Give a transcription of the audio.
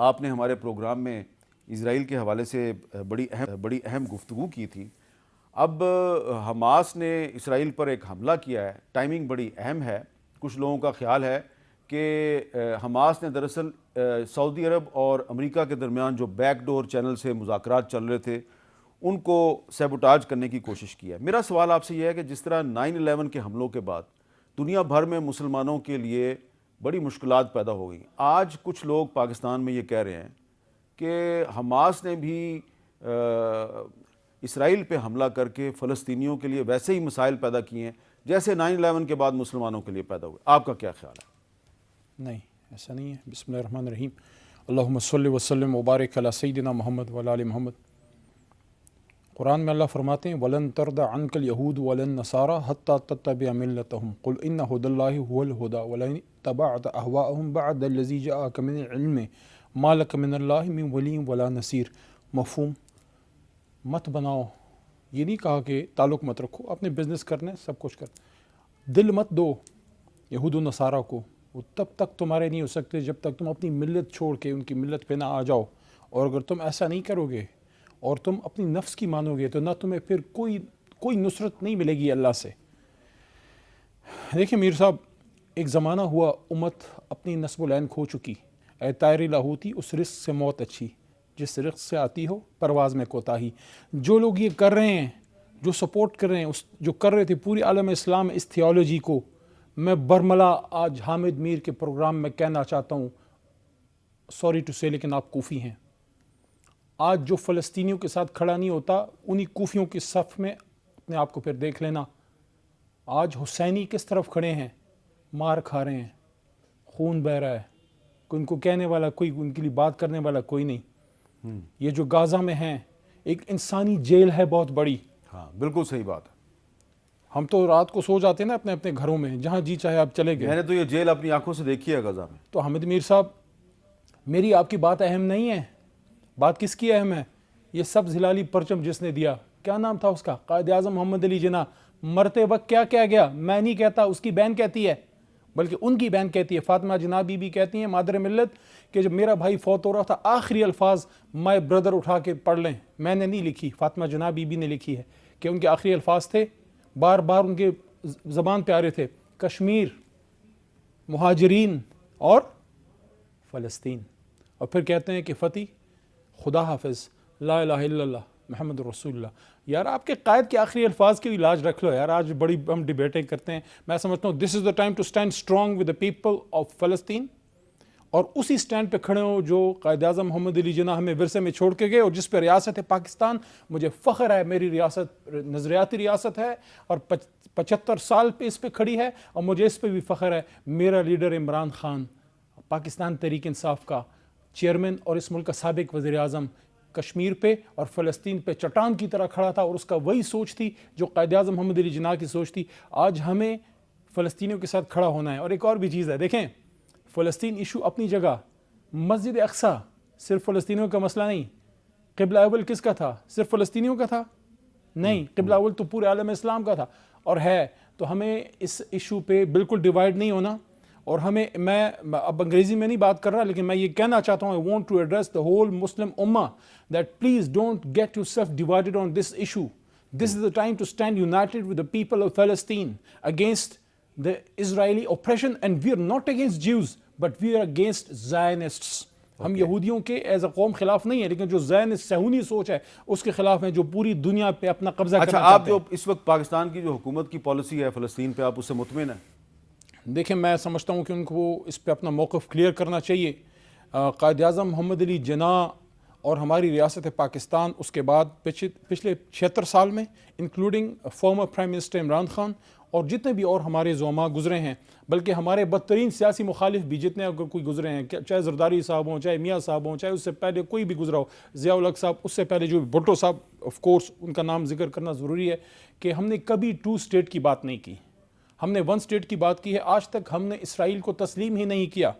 آپ نے ہمارے پروگرام میں اسرائیل کے حوالے سے بڑی اہم گفتگو کی تھی. اب حماس نے اسرائیل پر ایک حملہ کیا ہے. ٹائمنگ بڑی اہم ہے. کچھ لوگوں کا خیال ہے کہ حماس نے دراصل سعودی عرب اور امریکہ کے درمیان جو بیک ڈور چینل سے مذاکرات چل رہے تھے ان کو سیبوٹاج کرنے کی کوشش کی ہے. میرا سوال آپ سے یہ ہے کہ جس طرح 9/11 کے حملوں کے بعد دنیا بھر میں مسلمانوں کے لیے بڑی مشکلات پیدا ہو گئیں، آج کچھ لوگ پاکستان میں یہ کہہ رہے ہیں کہ حماس نے بھی اسرائیل پہ حملہ کر کے فلسطینیوں کے لیے ویسے ہی مسائل پیدا کیے ہیں جیسے 9/11 کے بعد مسلمانوں کے لیے پیدا ہوئے. آپ کا کیا خیال ہے؟ نہیں، ایسا نہیں ہے. بسم اللہ الرحمن الرحیم. اللہم صلی وسلم وبارک علی سیدنا محمد وعلی آل محمد. قرآن میں اللہ فرماتے ہیں وَلَن تَرْضَ عَنْكَ الْيَهُودُ وَلَا النَّصَارَىٰ حَتَّىٰ تَتَّبِعَ مِلَّتَهُمْ قُلْ إِنَّ هُدَى اللَّهِ هُوَ الْهُدَىٰ وَلَئِنِ اتَّبَعْتَ أَهْوَاءَهُمْ بَعْدَ الَّذِي جَاءَكَ مِنَ الْعِلْمِ مَا لَكَ مِنَ اللَّهِ مِنْ وَلِيٍّ وَلَا نَصِيرٍ. مفہوم مت بناؤ، یہ نہیں کہا کہ تعلق مت رکھو، اپنے بزنس کرنے سب کچھ کر، دل مت دو یہود و نصارہ کو. وہ تب تک تمہارے نہیں ہو سکتے جب تک تم اپنی ملت چھوڑ کے ان کی ملت پہ نہ آ جاؤ. اور اگر تم ایسا نہیں کرو گے اور تم اپنی نفس کی مانو گے تو نہ تمہیں پھر کوئی نصرت نہیں ملے گی اللہ سے. دیکھیں میر صاحب، ایک زمانہ ہوا امت اپنی نسب العین کھو چکی. اے طائر لاہوتی، اس رزق سے موت اچھی جس رزق سے آتی ہو پرواز میں کوتاہی. جو لوگ یہ کر رہے ہیں، جو سپورٹ کر رہے ہیں، جو کر رہے تھے پوری عالم اسلام اس تھیولوجی کو، میں برملا آج حامد میر کے پروگرام میں کہنا چاہتا ہوں، سوری ٹو سے، لیکن آپ کوفی ہیں. آج جو فلسطینیوں کے ساتھ کھڑا نہیں ہوتا انہی کوفیوں کی صف میں اپنے آپ کو پھر دیکھ لینا. آج حسینی کس طرف کھڑے ہیں؟ مار کھا رہے ہیں، خون بہہ رہا ہے، ان کو کہنے والا کوئی، ان کے لیے بات کرنے والا کوئی نہیں. یہ جو غازہ میں ہیں ایک انسانی جیل ہے بہت بڑی. ہاں بالکل صحیح بات ہے. ہم تو رات کو سو جاتے ہیں نا اپنے اپنے گھروں میں، جہاں جی چاہے آپ چلے گئے. میں نے تو یہ جیل اپنی آنکھوں سے دیکھی ہے غزہ میں. تو حامد میر صاحب، میری آپ کی بات اہم نہیں ہے. بات کس کی اہم ہے؟ یہ سبز ہلالی پرچم جس نے دیا، کیا نام تھا اس کا؟ قائد اعظم محمد علی جناح. مرتے وقت کیا کہہ گیا؟ میں نہیں کہتا، اس کی بہن کہتی ہے، بلکہ ان کی بہن کہتی ہے، فاطمہ جناح بی بی کہتی ہیں، مادر ملت، کہ جب میرا بھائی فوت ہو رہا تھا آخری الفاظ مائی بردر اٹھا کے پڑھ لیں. میں نے نہیں لکھی، فاطمہ جناح بی بی نے لکھی ہے کہ ان کے آخری الفاظ تھے، بار بار ان کے زبان پہ آ رہے تھے، کشمیر، مہاجرین اور فلسطین. اور پھر کہتے ہیں کہ فتح، خدا حافظ، لا الہ الا اللہ محمد رسول اللہ. یار آپ کے قائد کے آخری الفاظ کی علاج رکھ لو یار. آج بڑی ہم ڈیبیٹیں کرتے ہیں. میں سمجھتا ہوں this is the time to stand strong with the people of فلسطین، اور اسی سٹینڈ پہ کھڑے ہو جو قائد اعظم محمد علی جناح ہمیں ورثے میں چھوڑ کے گئے، اور جس پہ ریاست ہے پاکستان. مجھے فخر ہے، میری ریاست نظریاتی ریاست ہے اور 75 سال پہ اس پہ کھڑی ہے، اور مجھے اس پہ بھی فخر ہے. میرا لیڈر عمران خان، پاکستان تحریک انصاف کا چیئرمین اور اس ملک کا سابق وزیر اعظم، کشمیر پہ اور فلسطین پہ چٹان کی طرح کھڑا تھا، اور اس کا وہی سوچ تھی جو قائد اعظم محمد علی جناح کی سوچ تھی. آج ہمیں فلسطینیوں کے ساتھ کھڑا ہونا ہے. اور ایک اور بھی چیز ہے، دیکھیں فلسطین ایشو اپنی جگہ، مسجد اقصیٰ صرف فلسطینیوں کا مسئلہ نہیں. قبلہ اول کس کا تھا؟ صرف فلسطینیوں کا تھا؟ نہیں، قبلہ اول تو پورے عالم اسلام کا تھا اور ہے. تو ہمیں اس ایشو پہ بالکل ڈیوائیڈ نہیں ہونا. اور ہمیں، میں اب انگریزی میں نہیں بات کر رہا، لیکن میں یہ کہنا چاہتا ہوں، I want to address the whole Muslim Ummah that please don't get yourself divided on this issue. This is the time to stand united with the people of Palestine against the Israeli oppression, and we are not against Jews, but we are against Zionists. ہم یہودیوں کے as a قوم خلاف نہیں ہیں، لیکن جو زائنسٹ صہیونی سوچ ہے اس کے خلاف ہیں، جو پوری دنیا پہ اپنا قبضہ کرنا چاہتے ہیں. آپ جو اس وقت پاکستان کی جو حکومت کی پالیسی ہے فلسطین پہ، آپ اس سے مطمئن ہیں؟ دیکھیں میں سمجھتا ہوں کہ ان کو اس پہ اپنا موقف کلیئر کرنا چاہیے. قائد اعظم محمد علی جناح اور ہماری ریاست پاکستان اس کے بعد پچھلے 76 سال میں، including former prime minister Imran Khan اور جتنے بھی اور ہمارے زعماء گزرے ہیں، بلکہ ہمارے بدترین سیاسی مخالف بھی جتنے اگر کوئی گزرے ہیں، چاہے زرداری صاحب ہوں، چاہے میاں صاحب ہوں، چاہے اس سے پہلے کوئی بھی گزرا ہو، ضیاء الحق صاحب، اس سے پہلے جو بھٹو صاحب، آف کورس ان کا نام ذکر کرنا ضروری ہے، کہ ہم نے کبھی 2 اسٹیٹ کی بات نہیں کی. ہم نے 1 اسٹیٹ کی بات کی ہے. آج تک ہم نے اسرائیل کو تسلیم ہی نہیں کیا.